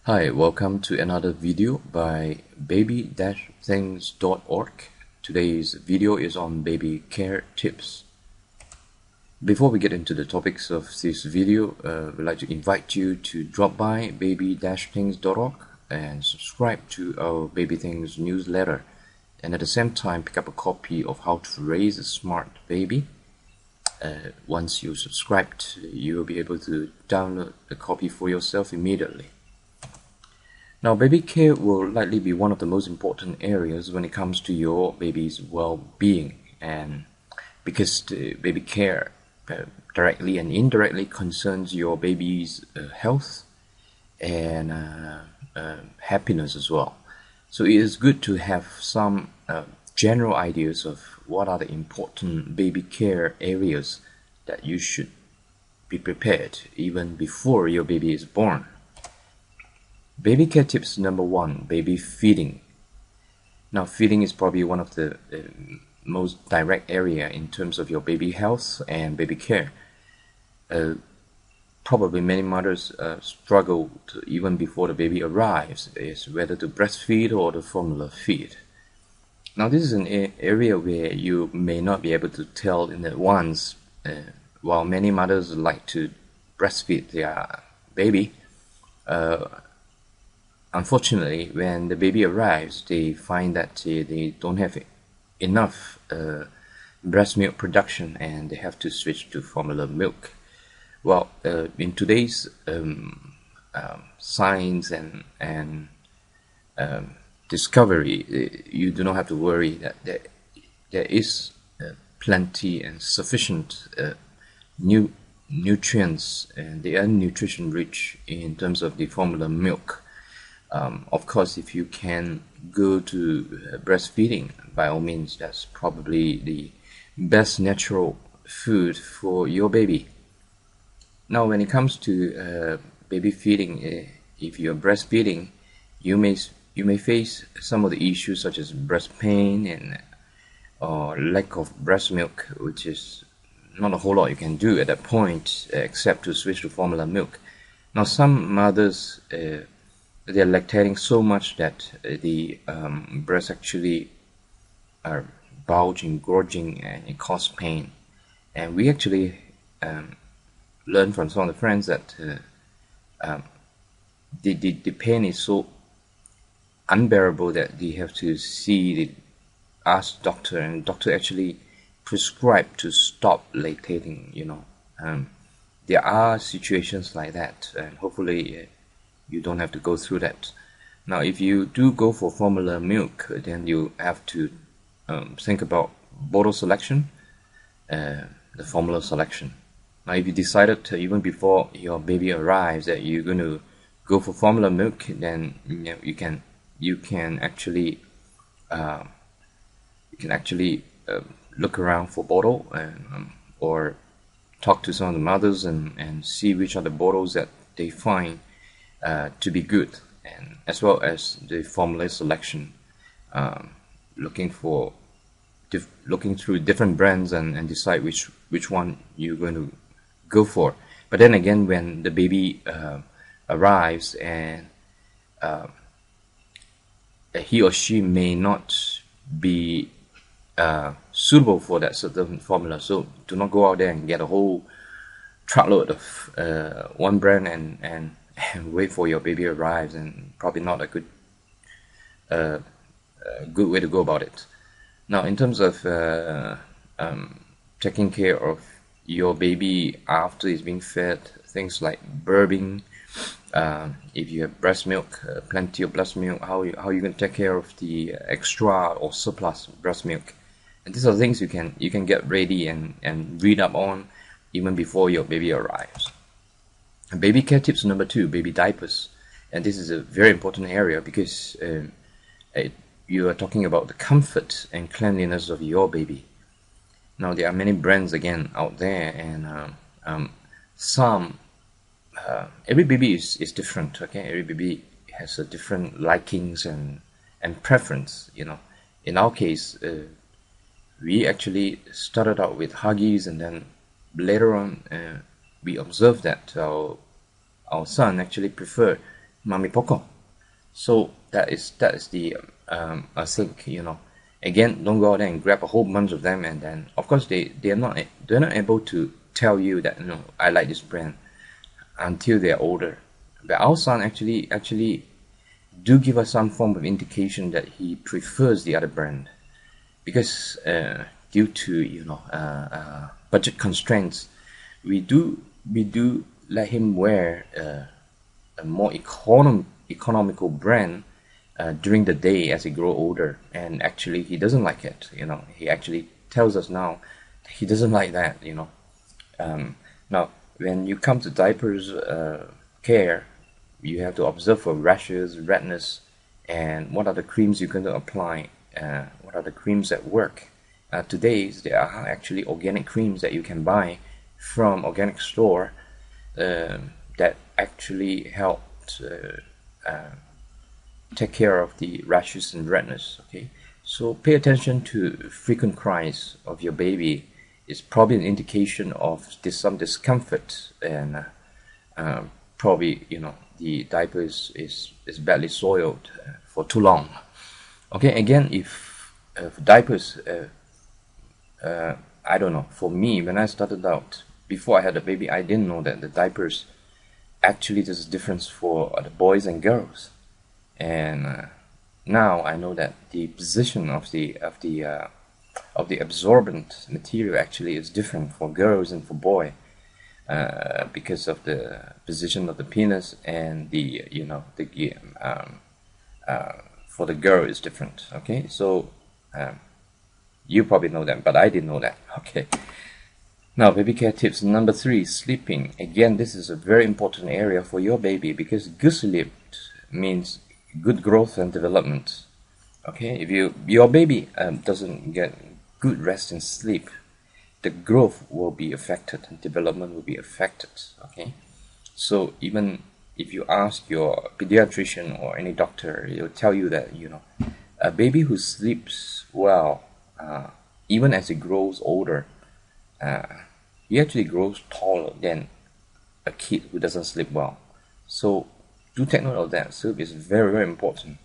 Hi, welcome to another video by baby-things.org. Today's video is on baby care tips. Before we get into the topics of this video, we'd like to invite you to drop by baby-things.org and subscribe to our Baby Things newsletter, and at the same time pick up a copy of How to Raise a Smart Baby. Once you subscribed, you will be able to download a copy for yourself immediately. Now, baby care will likely be one of the most important areas when it comes to your baby's well-being, and because the baby care directly and indirectly concerns your baby's health and happiness as well. So it is good to have some general ideas of what are the important baby care areas that you should be prepared even before your baby is born. Baby care tips number 1, baby feeding. Now, feeding is probably one of the most direct area in terms of your baby health and baby care. Probably many mothers struggle even before the baby arrives, is whether to breastfeed or to formula feed. Now, this is an area where you may not be able to tell in advance. While many mothers like to breastfeed their baby, unfortunately, when the baby arrives, they find that they don't have enough breast milk production and they have to switch to formula milk. Well, in today's science and discovery, you do not have to worry that there is plenty and sufficient nutrients, and they are nutrition rich in terms of the formula milk. Of course, if you can go to breastfeeding, by all means, that's probably the best natural food for your baby. Now, when it comes to baby feeding, if you're breastfeeding, you may face some of the issues such as breast pain and lack of breast milk, which is not a whole lot you can do at that point except to switch to formula milk. Now, some mothers they're lactating so much that the breasts actually are bulging, gorging, and it causes pain. And we actually learned from some of the friends that the pain is so unbearable that they have to ask doctor, and doctor actually prescribe to stop lactating. There are situations like that, and hopefully you don't have to go through that. Now, if you do go for formula milk, then you have to think about bottle selection, the formula selection. Now, if you decided even before your baby arrives that you're going to go for formula milk, then you can actually look around for bottle or talk to some of the mothers and see which are the bottles that they find to be good, and as well as the formula selection, looking through different brands and decide which one you're going to go for. But then again, when the baby arrives and he or she may not be suitable for that certain formula, so do not go out there and get a whole truckload of one brand and wait for your baby arrives, and probably not a good way to go about it. Now, in terms of taking care of your baby after it's being fed, things like burping, if you have breast milk, plenty of breast milk, how are you going to take care of the extra or surplus breast milk? And these are things you can get ready and read up on even before your baby arrives. Baby care tips number 2, baby diapers. And this is a very important area because you are talking about the comfort and cleanliness of your baby. Now, there are many brands again out there, and every baby is different. Okay, every baby has a different likings and preference. In our case, we actually started out with Huggies, and then later on we observed that our son actually preferred Mami Poco. So that is the I think, again, don't go out there and grab a whole bunch of them, and then of course they're not able to tell you that I like this brand until they're older. But our son actually do give us some form of indication that he prefers the other brand, because due to budget constraints, we do let him wear a more economical brand during the day as he grow older, and actually he doesn't like it. He actually tells us now he doesn't like that. Now when you come to diapers care, you have to observe for rashes, redness, and what are the creams you're going to apply, what are the creams that work. Today there are actually organic creams that you can buy from organic store that actually help take care of the rashes and redness. Okay, so pay attention to frequent cries of your baby. It's probably an indication of some discomfort, and probably the diaper is badly soiled for too long. Okay, again, if diapers, I don't know, for me, when I started out, before I had a baby, I didn't know that the diapers actually there's a difference for the boys and girls, and now I know that the position of the absorbent material actually is different for girls and for boy, because of the position of the penis, and for the girl is different. Okay, so you probably know that, but I didn't know that. Okay. Now, baby care tips number 3, sleeping. Again, this is a very important area for your baby, because good sleep means good growth and development. Okay, if your baby doesn't get good rest and sleep, the growth will be affected and development will be affected. Okay, so even if you ask your pediatrician or any doctor, they'll tell you that a baby who sleeps well, even as it grows older, he actually grows taller than a kid who doesn't sleep well. So do take note of that. Sleep is very, very important,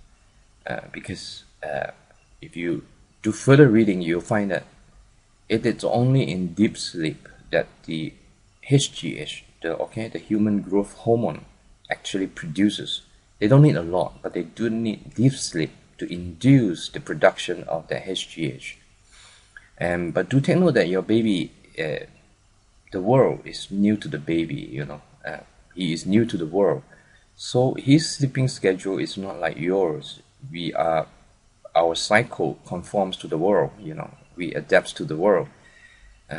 because if you do further reading, you'll find that it is only in deep sleep that the HGH, the human growth hormone, actually produces. They don't need a lot, but they do need deep sleep to induce the production of the HGH. But do take note that your baby, the world is new to the baby. He is new to the world, so his sleeping schedule is not like yours. Our cycle conforms to the world. We adapt to the world.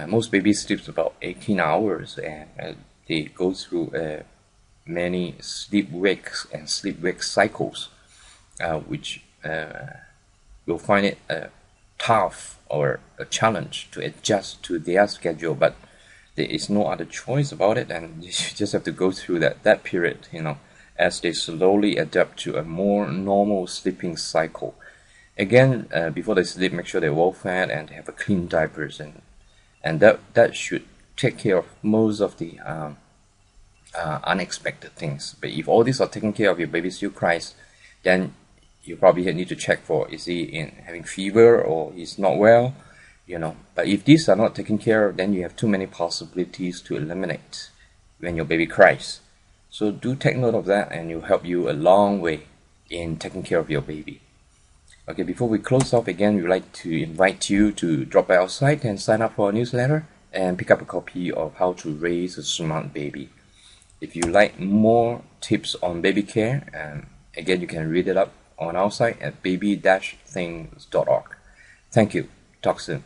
Most babies sleep about 18 hours, and they go through many sleep-wake and sleep-wake cycles, which will find it tough or a challenge to adjust to their schedule, but there is no other choice about it, and you just have to go through that period, as they slowly adapt to a more normal sleeping cycle. Again, before they sleep, make sure they're well fed and they have a clean diapers, and that should take care of most of the unexpected things. But if all these are taken care of, your baby still cries, then you probably need to check for, is he having fever or he's not well, But if these are not taken care of, then you have too many possibilities to eliminate when your baby cries. So do take note of that, and it will help you a long way in taking care of your baby. Okay, before we close off, again, we'd like to invite you to drop by our site and sign up for our newsletter and pick up a copy of How to Raise a Smart Baby. If you like more tips on baby care, again, you can read it up on our site at baby-things.org. Thank you. Talk soon.